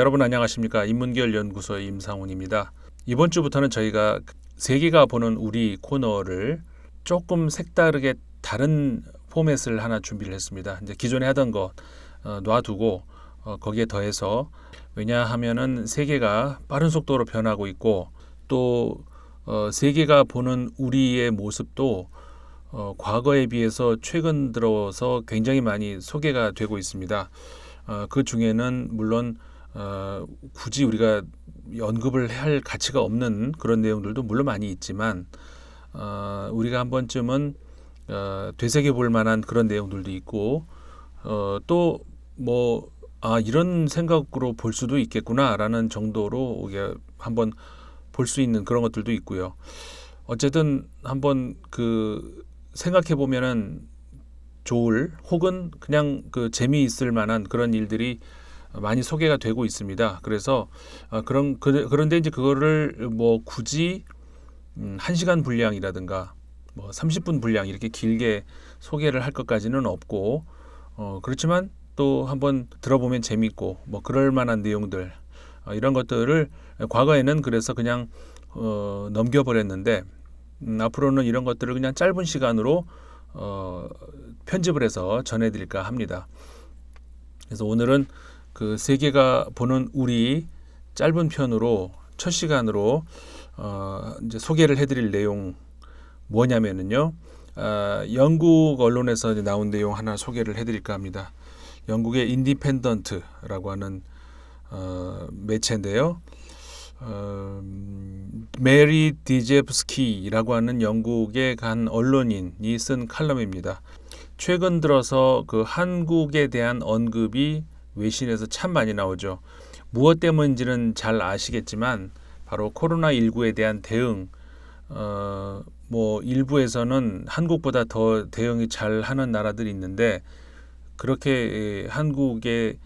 여러분 안녕하십니까? 인문계열 연구소의 임상훈입니다. 이번 주부터는 저희가 세계가 보는 우리 코너를 조금 색다르게 다른 포맷을 하나 준비를 했습니다. 이제 기존에 하던 거 놔두고 거기에 더해서, 왜냐하면은 세계가 빠른 속도로 변하고 있고 또 세계가 보는 우리의 모습도 과거에 비해서 최근 들어서 굉장히 많이 소개가 되고 있습니다. 그 중에는 물론 굳이 우리가 언급을 할 가치가 없는 그런 내용들도 물론 많이 있지만, 우리가 한 번쯤은 되새겨 볼 만한 그런 내용들도 있고, 또 이런 생각으로 볼 수도 있겠구나라는 정도로 우리가 한번 볼 수 있는 그런 것들도 있고요. 어쨌든 한번 생각해 보면은 좋을, 혹은 그냥 재미있을 만한 그런 일들이 많이 소개가 되고 있습니다. 그래서 그런데 이제 그거를 굳이 1시간 분량이라든가 30분 분량 이렇게 길게 소개를 할 것까지는 없고, 그렇지만 또 한번 들어보면 재밌고 그럴 만한 내용들, 이런 것들을 과거에는 그래서 그냥 넘겨버렸는데, 앞으로는 이런 것들을 그냥 짧은 시간으로 편집을 해서 전해드릴까 합니다. 그래서 오늘은 세계가 보는 우리 짧은 편으로 첫 시간으로 이제 소개를 해드릴 내용 뭐냐면은요, 영국 언론에서 나온 내용 하나 소개를 해드릴까 합니다. 영국의 인디펜던트라고 하는 매체인데요. 메리 디제프스키라고 하는 영국의 한 언론인이 쓴 칼럼입니다. 최근 들어서 한국에 대한 언급이 외신에서 참 많이 나오죠. 무엇 때문인지는 잘 아시겠지만 바로 코로나19에 대한 대응, 일부에서는 한국보다 더 대응이 잘 하는 나라들이 있는데, 그렇게 한국에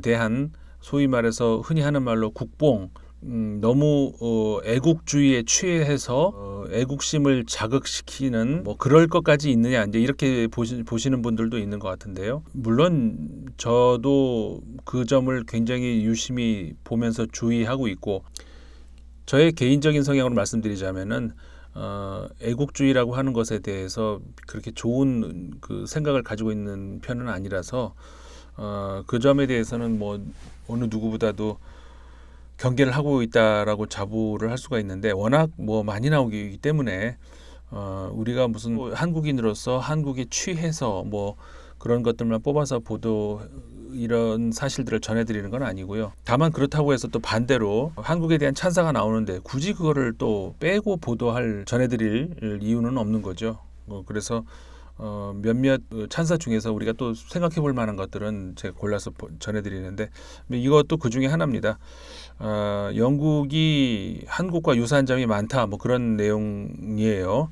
대한 소위 말해서 흔히 하는 말로 국뽕, 너무 애국주의에 취해서 애국심을 자극시키는 그럴 것까지 있느냐, 이제 이렇게 보시는 분들도 있는 것 같은데요. 물론 저도 그 점을 굉장히 유심히 보면서 주의하고 있고, 저의 개인적인 성향으로 말씀드리자면은 애국주의라고 하는 것에 대해서 그렇게 좋은 생각을 가지고 있는 편은 아니라서, 그 점에 대해서는 어느 누구보다도 경계를 하고 있다라고 자부를 할 수가 있는데, 워낙 많이 나오기 때문에 우리가 무슨 한국인으로서 한국에 취해서 그런 것들만 뽑아서 보도, 이런 사실들을 전해드리는 건 아니고요. 다만 그렇다고 해서 또 반대로 한국에 대한 찬사가 나오는데 굳이 그거를 또 빼고 전해드릴 이유는 없는 거죠. 그래서 몇몇 찬사 중에서 우리가 또 생각해 볼 만한 것들은 제가 골라서 전해드리는데, 이것도 그 중에 하나입니다. 영국이 한국과 유사한 점이 많다, 그런 내용이에요.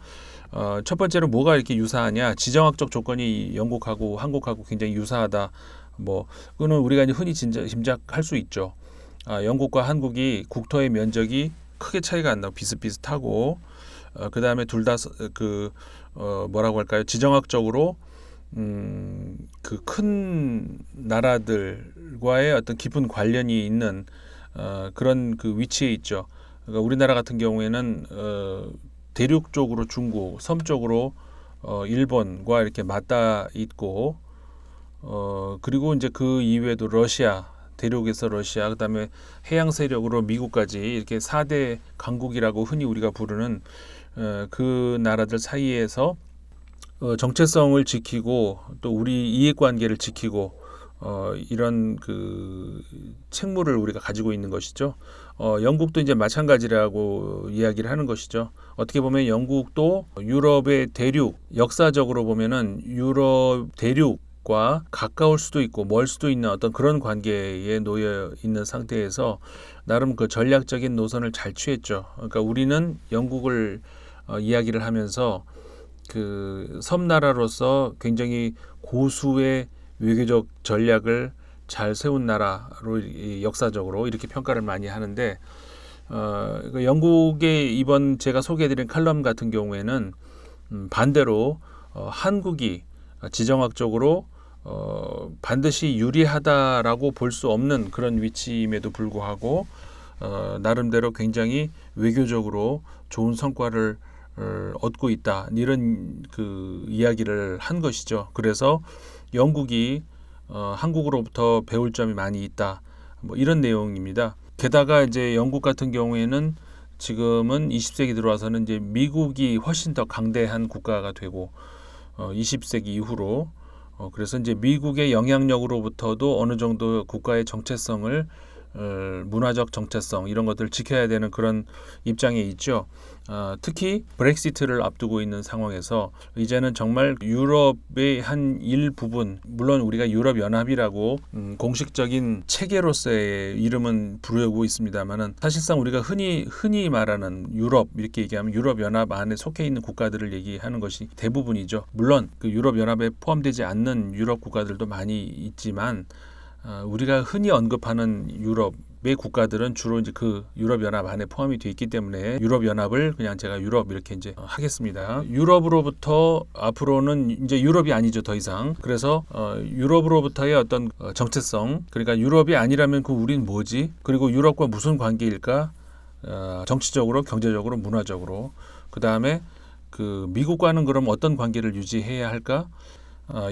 첫 번째로 뭐가 이렇게 유사하냐, 지정학적 조건이 영국하고 한국하고 굉장히 유사하다. 그거는 우리가 이제 흔히 짐작할 수 있죠. 영국과 한국이 국토의 면적이 크게 차이가 안 나고 비슷비슷하고, 그 다음에 둘 다 뭐라고 할까요? 지정학적으로 큰 나라들과의 어떤 깊은 관련이 있는 그런 위치에 있죠. 그러니까 우리나라 같은 경우에는 대륙 쪽으로 중국, 섬 쪽으로 일본과 이렇게 맞닿아 있고, 그리고 이제 그 이외에도 러시아, 대륙에서 러시아, 그다음에 해양 세력으로 미국까지 이렇게 4대 강국이라고 흔히 우리가 부르는 그 나라들 사이에서 정체성을 지키고 또 우리 이해관계를 지키고 이런 책무를 우리가 가지고 있는 것이죠. 영국도 이제 마찬가지라고 이야기를 하는 것이죠. 어떻게 보면 영국도 유럽의 대륙, 역사적으로 보면은 유럽 대륙과 가까울 수도 있고 멀 수도 있는 어떤 그런 관계에 놓여 있는 상태에서 나름 전략적인 노선을 잘 취했죠. 그러니까 우리는 영국을 이야기를 하면서 섬나라로서 굉장히 고수의 외교적 전략을 잘 세운 나라로 역사적으로 이렇게 평가를 많이 하는데, 영국의 이번 제가 소개해드린 칼럼 같은 경우에는 반대로 한국이 지정학적으로 반드시 유리하다라고 볼 수 없는 그런 위치임에도 불구하고 나름대로 굉장히 외교적으로 좋은 성과를 얻고 있다, 이런 그 이야기를 한 것이죠. 그래서 영국이 한국으로부터 배울 점이 많이 있다, 뭐 이런 내용입니다. 게다가 이제 영국 같은 경우에는 지금은 20세기 들어와서는 이제 미국이 훨씬 더 강대한 국가가 되고 20세기 이후로 그래서 이제 미국의 영향력으로부터도 어느 정도 국가의 정체성을 문화적 정체성 이런 것들을 지켜야 되는 그런 입장에 있죠. 특히 브렉시트를 앞두고 있는 상황에서 이제는 정말 유럽의 한 일부분, 물론 우리가 유럽연합이라고 공식적인 체계로서의 이름은 부르고 있습니다만은 사실상 우리가 흔히 말하는 유럽, 이렇게 얘기하면 유럽연합 안에 속해 있는 국가들을 얘기하는 것이 대부분이죠. 물론 그 유럽연합에 포함되지 않는 유럽 국가들도 많이 있지만 우리가 흔히 언급하는 유럽의 국가들은 주로 이제 그 유럽연합 안에 포함이 되어 있기 때문에 유럽연합을 그냥 제가 유럽 이렇게 이제 하겠습니다. 유럽으로부터 앞으로는 이제 유럽이 아니죠, 더 이상. 그래서 유럽으로부터의 어떤 정체성, 그러니까 유럽이 아니라면 그 우린 뭐지? 그리고 유럽과 무슨 관계일까? 정치적으로, 경제적으로, 문화적으로. 그 다음에 그 미국과는 그럼 어떤 관계를 유지해야 할까?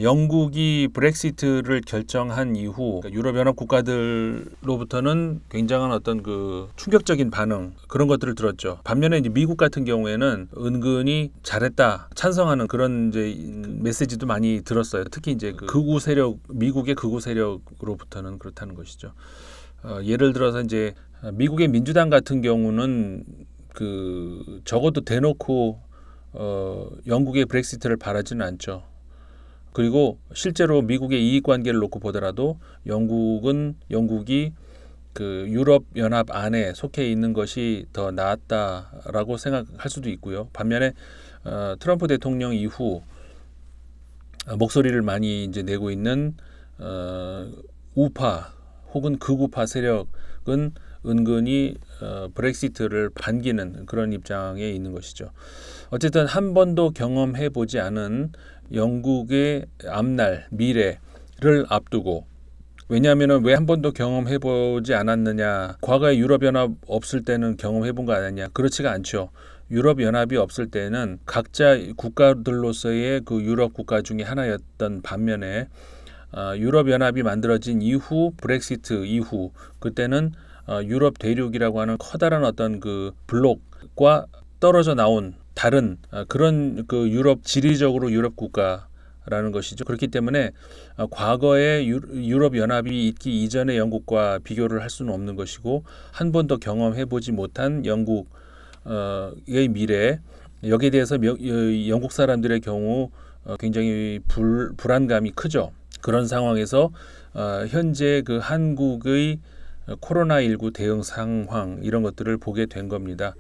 영국이 브렉시트를 결정한 이후 유럽연합 국가들로부터는 굉장한 어떤 그 충격적인 반응, 그런 것들을 들었죠. 반면에 이제 미국 같은 경우에는 은근히 잘했다, 찬성하는 그런 이제 메시지도 많이 들었어요. 특히 이제 그 극우 세력, 미국의 극우 세력으로부터는 그렇다는 것이죠. 예를 들어서 이제 미국의 민주당 같은 경우는 그 적어도 대놓고 영국의 브렉시트를 바라지는 않죠. 그리고 실제로 미국의 이익 관계를 놓고 보더라도 영국이 그 유럽 연합 안에 속해 있는 것이 더 나았다라고 생각할 수도 있고요. 반면에 트럼프 대통령 이후 목소리를 많이 이제 내고 있는 우파 혹은 극우파 세력은 은근히 브렉시트를 반기는 그런 입장에 있는 것이죠. 어쨌든 한 번도 경험해 보지 않은 영국의 앞날, 미래를 앞두고, 왜냐하면 왜 한 번도 경험해 보지 않았느냐, 과거에 유럽연합 없을 때는 경험해 본 거 아니냐, 그렇지가 않죠. 유럽연합이 없을 때는 각자 국가들로서의 그 유럽 국가 중에 하나였던 반면에 유럽연합이 만들어진 이후, 브렉시트 이후, 그때는 유럽 대륙이라고 하는 커다란 어떤 그 블록과 떨어져 나온 다른 그런 그 유럽, 지리적으로 유럽 국가라는 것이죠. 그렇기 때문에 과거에 유럽 연합이 있기 이전의 영국과 비교를 할 수는 없는 것이고, 한 번도 경험해 보지 못한 영국의 미래, 여기에 대해서 영국 사람들의 경우 굉장히 불안감이 크죠. 그런 상황에서 현재 그 한국의 코로나19 대응 상황, 이런 것들을 보게 된 겁니다.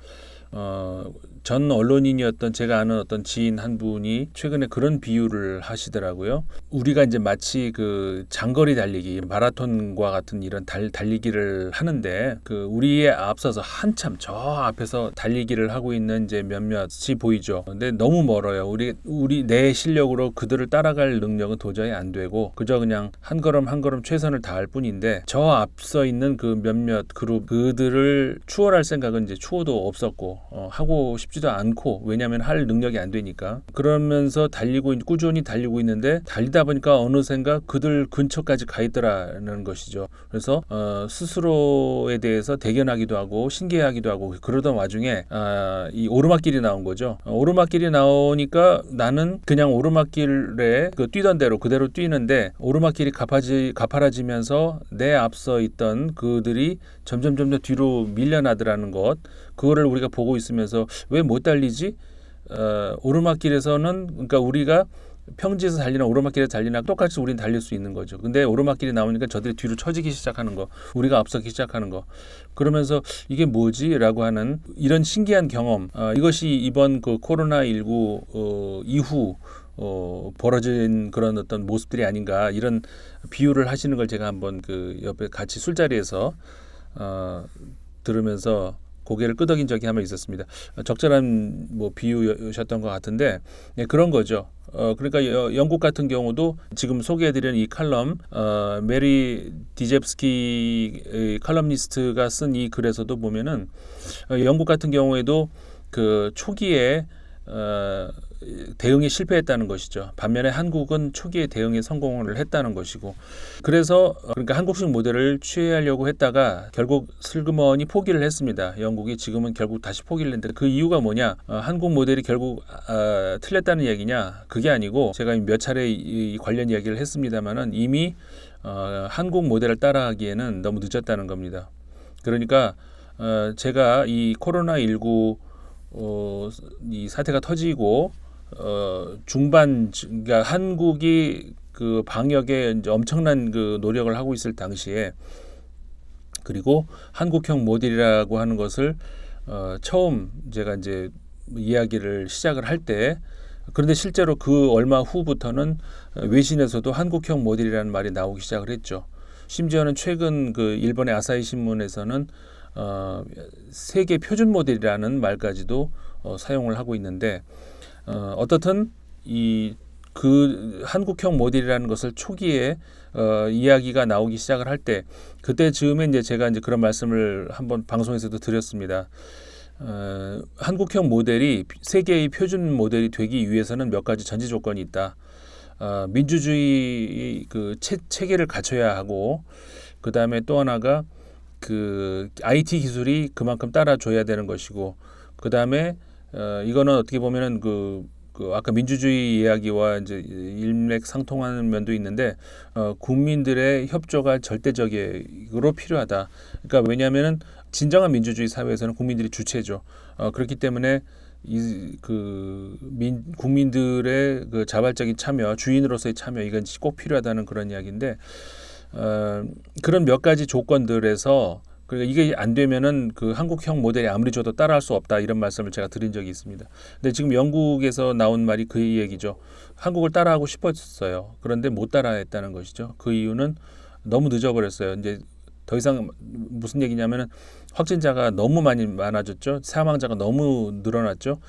전 언론인이었던 제가 아는 어떤 지인 한 분이 최근에 그런 비유를 하시더라고요. 우리가 이제 마치 그 장거리 달리기, 마라톤과 같은 이런 달리기를 하는데, 그 우리에 앞서서 한참 저 앞에서 달리기를 하고 있는 이제 몇몇이 보이죠. 근데 너무 멀어요. 우리 내 실력으로 그들을 따라갈 능력은 도저히 안 되고, 그저 그냥 한 걸음 한 걸음 최선을 다할 뿐인데, 저 앞서 있는 그 몇몇 그룹, 그들을 추월할 생각은 이제 추호도 없었고 하고 싶지도 않고, 왜냐하면 할 능력이 안 되니까. 그러면서 꾸준히 달리고 있는데, 달리다 보니까 어느샌가 그들 근처까지 가 있더라는 것이죠. 그래서 스스로에 대해서 대견하기도 하고 신기해하기도 하고, 그러던 와중에 이 오르막길이 나온 거죠. 오르막길이 나오니까 나는 그냥 오르막길에 뛰던 대로 그대로 뛰는데, 오르막길이 가파라지면서 내 앞서 있던 그들이 점점 뒤로 밀려나더라는 것, 그거를 우리가 보고 있으면서 왜 못 달리지? 오르막길에서는, 그러니까 우리가 평지에서 달리나 오르막길에서 달리나 똑같이 우리는 달릴 수 있는 거죠. 근데 오르막길이 나오니까 저들이 뒤로 처지기 시작하는 거, 우리가 앞서기 시작하는 거, 그러면서 이게 뭐지? 라고 하는 이런 신기한 경험, 이것이 이번 그 코로나19 이후 벌어진 그런 어떤 모습들이 아닌가, 이런 비유를 하시는 걸 제가 한번 그 옆에 같이 술자리에서 들으면서 고개를 끄덕인 적이 한번 있었습니다. 적절한 뭐 비유셨던 것 같은데 네, 그런 거죠. 그러니까 영국 같은 경우도 지금 소개해드린 이 칼럼 메리 디첵스키 칼럼니스트가 쓴 이 글에서도 보면은 영국 같은 경우에도 그 초기에 대응에 실패했다는 것이죠. 반면에 한국은 초기에 대응에 성공을 했다는 것이고, 그래서 그러니까 한국식 모델을 취하려고 했다가 결국 슬그머니 포기를 했습니다. 영국이 지금은 결국 다시 포기를 했는데 그 이유가 뭐냐? 한국 모델이 결국 틀렸다는 얘기냐? 그게 아니고 제가 몇 차례 이 관련 이야기를 했습니다만은 이미 한국 모델을 따라하기에는 너무 늦었다는 겁니다. 그러니까 제가 이 코로나19 이 사태가 터지고 중반, 그러니까 한국이 그 방역에 이제 엄청난 그 노력을 하고 있을 당시에, 그리고 한국형 모델이라고 하는 것을 처음 제가 이제 이야기를 시작을 할 때, 그런데 실제로 그 얼마 후부터는 외신에서도 한국형 모델이라는 말이 나오기 시작을 했죠. 심지어는 최근 그 일본의 아사히 신문에서는 세계 표준 모델이라는 말까지도 사용을 하고 있는데, 어떻든 이 그 한국형 모델이라는 것을 초기에 이야기가 나오기 시작을 할 때, 그때 즈음에 이제 제가 이제 그런 말씀을 한번 방송에서도 드렸습니다. 한국형 모델이 세계의 표준 모델이 되기 위해서는 몇 가지 전제 조건이 있다. 민주주의 그 체계를 갖춰야 하고, 그 다음에 또 하나가 그 IT 기술이 그만큼 따라줘야 되는 것이고, 그 다음에 이거는 어떻게 보면은 그 아까 민주주의 이야기와 이제 일맥상통하는 면도 있는데 국민들의 협조가 절대적으로 필요하다. 그러니까 왜냐하면은 진정한 민주주의 사회에서는 국민들이 주체죠. 그렇기 때문에 국민들의 그 자발적인 참여, 주인으로서의 참여, 이건 꼭 필요하다는 그런 이야기인데, 그런 몇 가지 조건들에서 그러니까 이게 안 되면은 그 한국형 모델이 아무리 줘도 따라할 수 없다, 이런 말씀을 제가 드린 적이 있습니다. 근데 지금 영국에서 나온 말이 그 얘기죠. 한국을 따라하고 싶었어요. 그런데 못 따라했다는 것이죠. 그 이유는 너무 늦어버렸어요. 이제 더 이상 무슨 얘기냐면은 확진자가 너무 많아졌죠. 사망자가 너무 늘어났죠.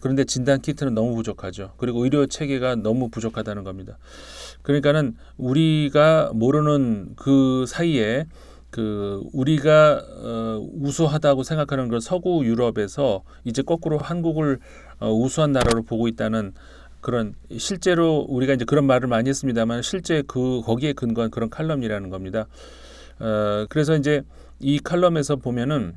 그런데 진단 키트는 너무 부족하죠. 그리고 의료 체계가 너무 부족하다는 겁니다. 그러니까는 우리가 모르는 그 사이에 그 우리가 우수하다고 생각하는 그런 서구 유럽에서 이제 거꾸로 한국을 우수한 나라로 보고 있다는, 그런 실제로 우리가 이제 그런 말을 많이 했습니다만 실제 거기에 근거한 그런 칼럼이라는 겁니다. 그래서 이제 이 칼럼에서 보면은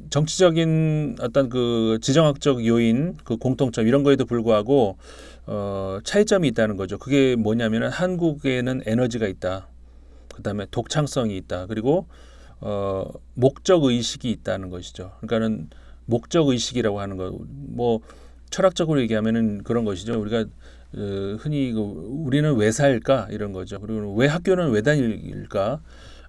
정치적인 어떤 그 지정학적 요인, 그 공통점 이런 거에도 불구하고 차이점이 있다는 거죠. 그게 뭐냐면은 한국에는 에너지가 있다. 그다음에 독창성이 있다. 그리고 목적 의식이 있다는 것이죠. 그러니까는 목적 의식이라고 하는 거, 뭐 철학적으로 얘기하면은 그런 것이죠. 우리가 흔히 우리는 왜 살까, 이런 거죠. 그리고 왜 학교는 왜 다닐까?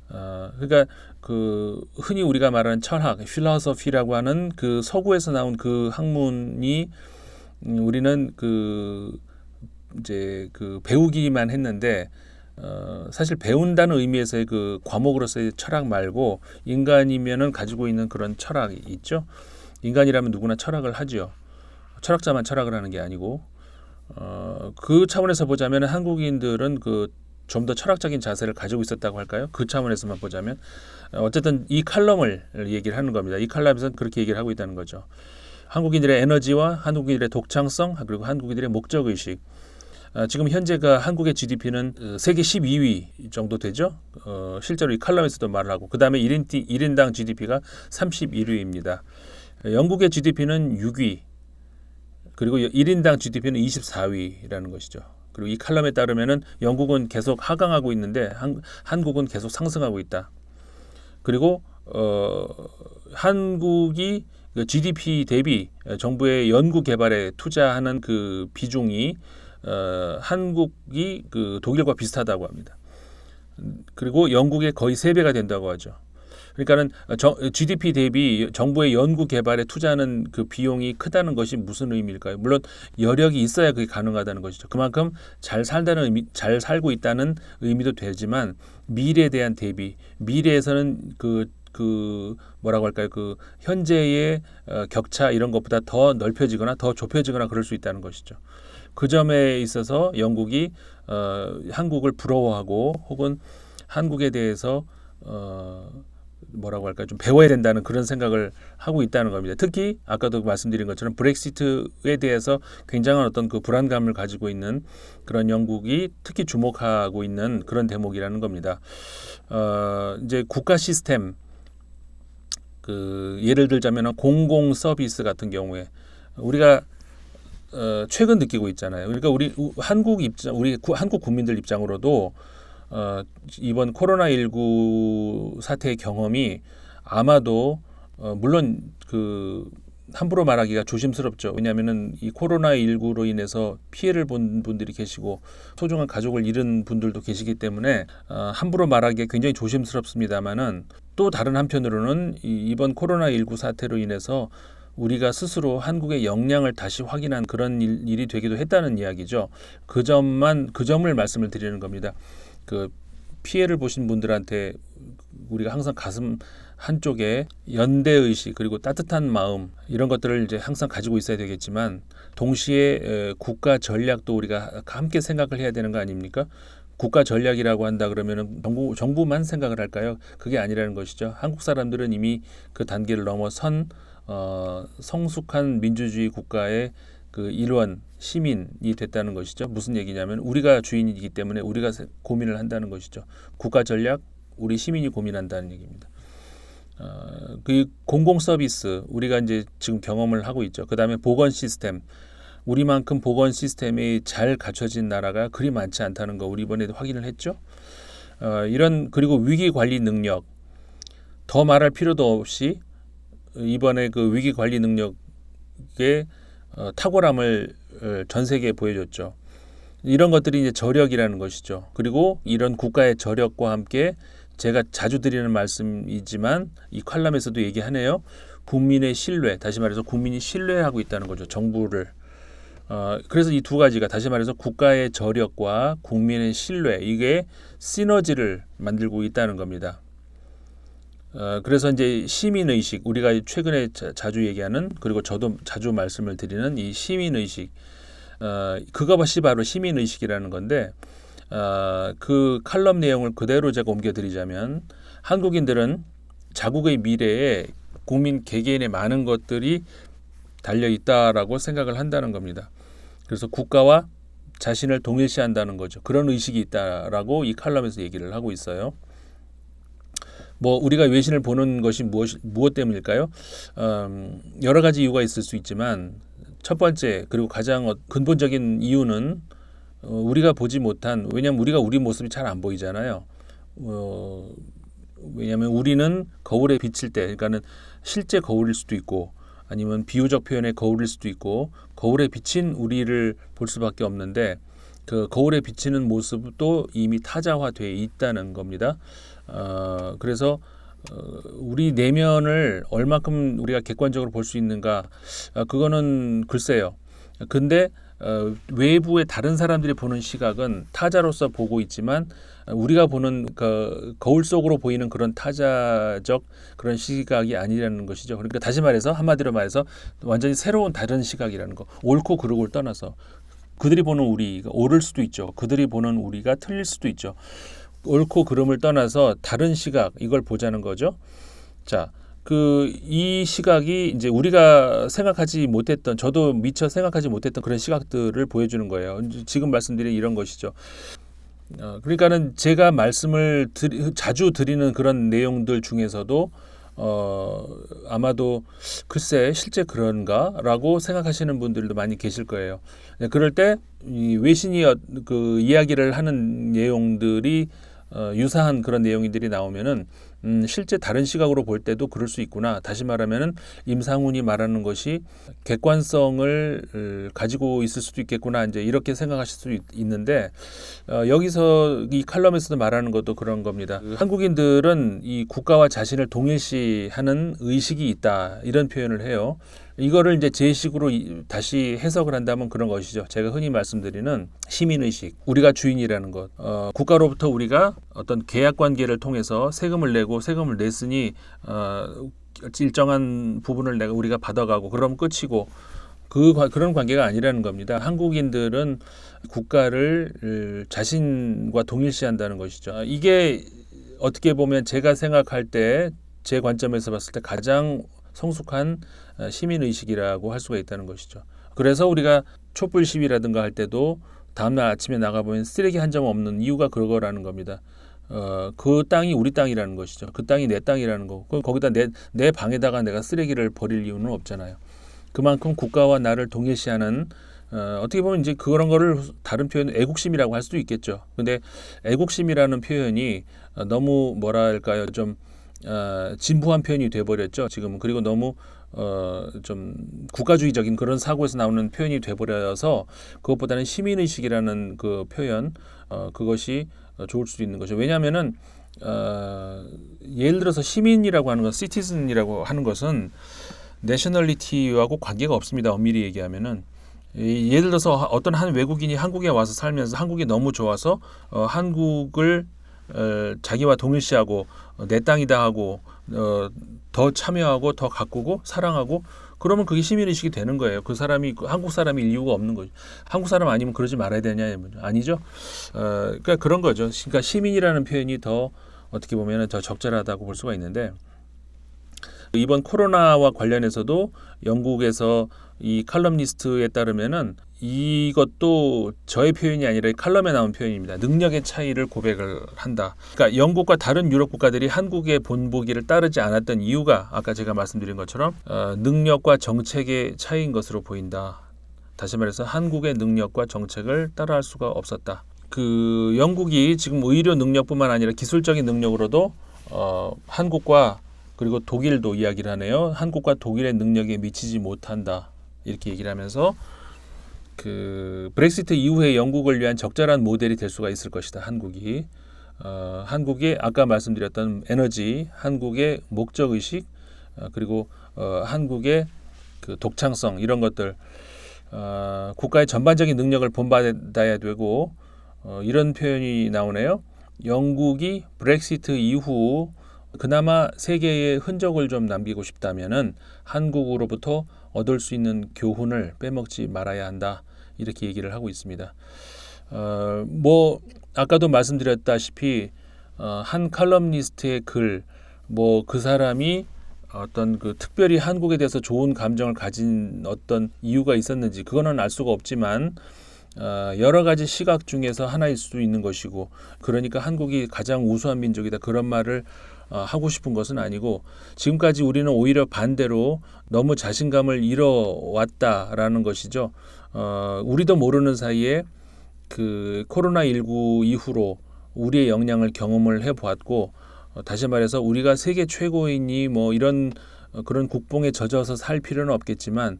그러니까 그 흔히 우리가 말하는 철학, 필로소피라고 하는 그 서구에서 나온 그 학문이 우리는 그 이제 그 배우기만 했는데, 사실 배운다는 의미에서의 그 과목으로서의 철학 말고 인간이면은 가지고 있는 그런 철학이 있죠. 인간이라면 누구나 철학을 하죠. 철학자만 철학을 하는 게 아니고, 그 차원에서 보자면 한국인들은 그 좀 더 철학적인 자세를 가지고 있었다고 할까요? 그 차원에서만 보자면 어쨌든 이 칼럼을 얘기를 하는 겁니다. 이 칼럼에서는 그렇게 얘기를 하고 있다는 거죠. 한국인들의 에너지와 한국인들의 독창성, 그리고 한국인들의 목적의식. 지금 현재가 한국의 GDP는 세계 12위 정도 되죠. 실제로 이 칼럼에서도 말을 하고, 그 다음에 1인당 GDP가 31위입니다. 영국의 GDP는 6위, 그리고 1인당 GDP는 24위라는 것이죠. 그리고 이 칼럼에 따르면은 영국은 계속 하강하고 있는데 한국은 계속 상승하고 있다. 그리고 한국이 GDP 대비 정부의 연구 개발에 투자하는 그 비중이 한국이 그 독일과 비슷하다고 합니다. 그리고 영국의 거의 3배가 된다고 하죠. 그러니까는 GDP 대비 정부의 연구 개발에 투자하는 그 비용이 크다는 것이 무슨 의미일까요? 물론 여력이 있어야 그게 가능하다는 것이죠. 그만큼 잘 살고 있다는 의미도 되지만, 미래에 대한 대비, 미래에서는 그 그 뭐라고 할까요? 그 현재의 격차 이런 것보다 더 넓혀지거나 더 좁혀지거나 그럴 수 있다는 것이죠. 그 점에 있어서 영국이 한국을 부러워하고 혹은 한국에 대해서 뭐라고 할까요? 좀 배워야 된다는 그런 생각을 하고 있다는 겁니다. 특히 아까도 말씀드린 것처럼 브렉시트에 대해서 굉장한 어떤 그 불안감을 가지고 있는 그런 영국이 특히 주목하고 있는 그런 대목이라는 겁니다. 이제 국가 시스템 그 예를 들자면 공공 서비스 같은 경우에 우리가 최근 느끼고 있잖아요. 그러니까 우리 한국 국민들 입장으로도 이번 코로나19 사태의 경험이 아마도 물론 그 함부로 말하기가 조심스럽죠. 왜냐하면은 이 코로나19로 인해서 피해를 본 분들이 계시고 소중한 가족을 잃은 분들도 계시기 때문에 함부로 말하기가 굉장히 조심스럽습니다만은 또 다른 한편으로는 이번 코로나19 사태로 인해서 우리가 스스로 한국의 역량을 다시 확인한 그런 일이 되기도 했다는 이야기죠. 그 점을 말씀을 드리는 겁니다. 그 피해를 보신 분들한테 우리가 항상 가슴 한쪽에 연대의식 그리고 따뜻한 마음 이런 것들을 이제 항상 가지고 있어야 되겠지만 동시에 국가 전략도 우리가 함께 생각을 해야 되는 거 아닙니까? 국가 전략이라고 한다 그러면은 정부만 생각을 할까요? 그게 아니라는 것이죠. 한국 사람들은 이미 그 단계를 넘어선 성숙한 민주주의 국가의 그 일원 시민이 됐다는 것이죠. 무슨 얘기냐면 우리가 주인이기 때문에 우리가 고민을 한다는 것이죠. 국가 전략 우리 시민이 고민한다는 얘기입니다. 그 공공 서비스 우리가 이제 지금 경험을 하고 있죠. 그다음에 보건 시스템 우리만큼 보건 시스템이 잘 갖춰진 나라가 그리 많지 않다는 거 우리 이번에도 확인을 했죠. 이런 그리고 위기 관리 능력 더 말할 필요도 없이 이번에 그 위기 관리 능력의 탁월함을 전 세계에 보여줬죠. 이런 것들이 이제 저력이라는 것이죠. 그리고 이런 국가의 저력과 함께 제가 자주 드리는 말씀이지만 이 칼럼에서도 얘기하네요. 국민의 신뢰, 다시 말해서 국민이 신뢰하고 있다는 거죠. 정부를. 그래서 이 두 가지가 다시 말해서 국가의 저력과 국민의 신뢰 이게 시너지를 만들고 있다는 겁니다. 그래서 이제 시민의식 우리가 최근에 자주 얘기하는 그리고 저도 자주 말씀을 드리는 이 시민의식 그것이 바로 시민의식이라는 건데 그 칼럼 내용을 그대로 제가 옮겨드리자면 한국인들은 자국의 미래에 국민 개개인의 많은 것들이 달려있다라고 생각을 한다는 겁니다. 그래서 국가와 자신을 동일시한다는 거죠. 그런 의식이 있다라고 이 칼럼에서 얘기를 하고 있어요. 뭐 우리가 외신을 보는 것이 무엇 때문일까요? 여러 가지 이유가 있을 수 있지만 첫 번째 그리고 가장 근본적인 이유는 우리가 보지 못한 왜냐하면 우리가 우리 모습이 잘 안 보이잖아요. 왜냐하면 우리는 거울에 비칠 때 그러니까는 실제 거울일 수도 있고 아니면 비유적 표현의 거울일 수도 있고 거울에 비친 우리를 볼 수밖에 없는데 그 거울에 비치는 모습도 이미 타자화되어 있다는 겁니다. 그래서 우리 내면을 얼마큼 우리가 객관적으로 볼 수 있는가 그거는 글쎄요. 근데 외부의 다른 사람들이 보는 시각은 타자로서 보고 있지만 우리가 보는 그 거울 속으로 보이는 그런 타자적 그런 시각이 아니라는 것이죠. 그러니까 다시 말해서 한마디로 말해서 완전히 새로운 다른 시각이라는 거. 옳고 그르고를 떠나서 그들이 보는 우리가 옳을 수도 있죠. 그들이 보는 우리가 틀릴 수도 있죠. 옳고 그름을 떠나서 다른 시각 이걸 보자는 거죠. 자, 이 시각이 이제 우리가 생각하지 못했던 저도 미처 생각하지 못했던 그런 시각들을 보여주는 거예요. 지금 말씀드린 이런 것이죠. 그러니까는 제가 말씀을 자주 드리는 그런 내용들 중에서도 아마도 글쎄 실제 그런가라고 생각하시는 분들도 많이 계실 거예요. 그럴 때 이 외신이 그 이야기를 하는 내용들이 유사한 그런 내용들이 나오면은 실제 다른 시각으로 볼 때도 그럴 수 있구나. 다시 말하면은 임상훈이 말하는 것이 객관성을 가지고 있을 수도 있겠구나. 이제 이렇게 생각하실 수 있는데 여기서 이 칼럼에서도 말하는 것도 그런 겁니다. 한국인들은 이 국가와 자신을 동일시하는 의식이 있다. 이런 표현을 해요. 이거를 이제 제 식으로 다시 해석을 한다면 그런 것이죠. 제가 흔히 말씀드리는 시민의식, 우리가 주인이라는 것. 국가로부터 우리가 어떤 계약 관계를 통해서 세금을 내고 내고 세금을 냈으니 일정한 부분을 우리가 받아가고 그럼 끝이고 그런 관계가 아니라는 겁니다. 한국인들은 국가를 자신과 동일시한다는 것이죠. 이게 어떻게 보면 제가 생각할 때 제 관점에서 봤을 때 가장 성숙한 시민의식이라고 할 수가 있다는 것이죠. 그래서 우리가 촛불 시위라든가 할 때도 다음날 아침에 나가보면 쓰레기 한 점 없는 이유가 그거라는 겁니다. 그 땅이 우리 땅이라는 것이죠. 그 땅이 내 땅이라는 거고 거기다 내 방에다가 내가 쓰레기를 버릴 이유는 없잖아요. 그만큼 국가와 나를 동일시하는 어떻게 보면 이제 그런 거를 다른 표현 애국심이라고 할 수도 있겠죠. 근데 애국심이라는 표현이 너무 뭐랄까요, 좀 진부한 표현이 돼버렸죠. 지금 그리고 너무 좀 국가주의적인 그런 사고에서 나오는 표현이 돼버려서 그것보다는 시민의식이라는 그 표현 그것이 좋을 수도 있는 거죠. 왜냐하면은 예를 들어서 시민이라고 하는 것, 시티즌이라고 하는 것은 내셔널리티하고 관계가 없습니다. 엄밀히 얘기하면은 예를 들어서 어떤 한 외국인이 한국에 와서 살면서 한국이 너무 좋아서 한국을 자기와 동일시하고 내 땅이다 하고 더 참여하고 더 가꾸고 사랑하고 그러면 그게 시민의식이 되는 거예요. 그 사람이 한국 사람일 이유가 없는 거죠. 한국 사람 아니면 그러지 말아야 되냐 아니죠. 그러니까 그런 거죠. 그러니까 시민이라는 표현이 더 어떻게 보면 더 적절하다고 볼 수가 있는데 이번 코로나와 관련해서도 영국에서 이 칼럼니스트에 따르면은 이것도 저의 표현이 아니라 칼럼에 나온 표현입니다. 능력의 차이를 고백을 한다. 그러니까 영국과 다른 유럽 국가들이 한국의 본보기를 따르지 않았던 이유가 아까 제가 말씀드린 것처럼 능력과 정책의 차이인 것으로 보인다. 다시 말해서 한국의 능력과 정책을 따라할 수가 없었다. 그 영국이 지금 의료 능력뿐만 아니라 기술적인 능력으로도 한국과 그리고 독일도 이야기를 하네요. 한국과 독일의 능력에 미치지 못한다. 이렇게 얘기를 하면서 그 브렉시트 이후에 영국을 위한 적절한 모델이 될 수가 있을 것이다. 한국이 한국의 아까 말씀드렸던 에너지, 한국의 목적의식, 그리고 한국의 그 독창성 이런 것들 국가의 전반적인 능력을 본받아야 되고 이런 표현이 나오네요. 영국이 브렉시트 이후 그나마 세계에 흔적을 좀 남기고 싶다면은 한국으로부터 얻을 수 있는 교훈을 빼먹지 말아야 한다. 이렇게 얘기를 하고 있습니다. 뭐 아까도 말씀드렸다시피 한 칼럼니스트의 글, 뭐 그 사람이 어떤 그 특별히 한국에 대해서 좋은 감정을 가진 어떤 이유가 있었는지 그거는 알 수가 없지만 여러 가지 시각 중에서 하나일 수도 있는 것이고 그러니까 한국이 가장 우수한 민족이다 그런 말을 하고 싶은 것은 아니고 지금까지 우리는 오히려 반대로 너무 자신감을 잃어왔다라는 것이죠. 우리도 모르는 사이에 그 코로나19 이후로 우리의 역량을 경험을 해보았고 다시 말해서 우리가 세계 최고이니 뭐 이런 그런 국뽕에 젖어서 살 필요는 없겠지만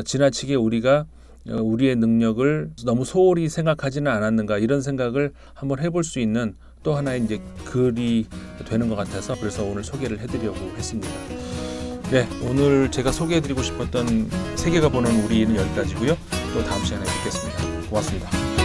지나치게 우리가 우리의 능력을 너무 소홀히 생각하지는 않았는가 이런 생각을 한번 해볼 수 있는 또 하나의 이제 글이 되는 것 같아서 그래서 오늘 소개를 해드리려고 했습니다. 네, 오늘 제가 소개해드리고 싶었던 세계가 보는 우리는 여기까지고요. 또 다음 시간에 뵙겠습니다. 고맙습니다.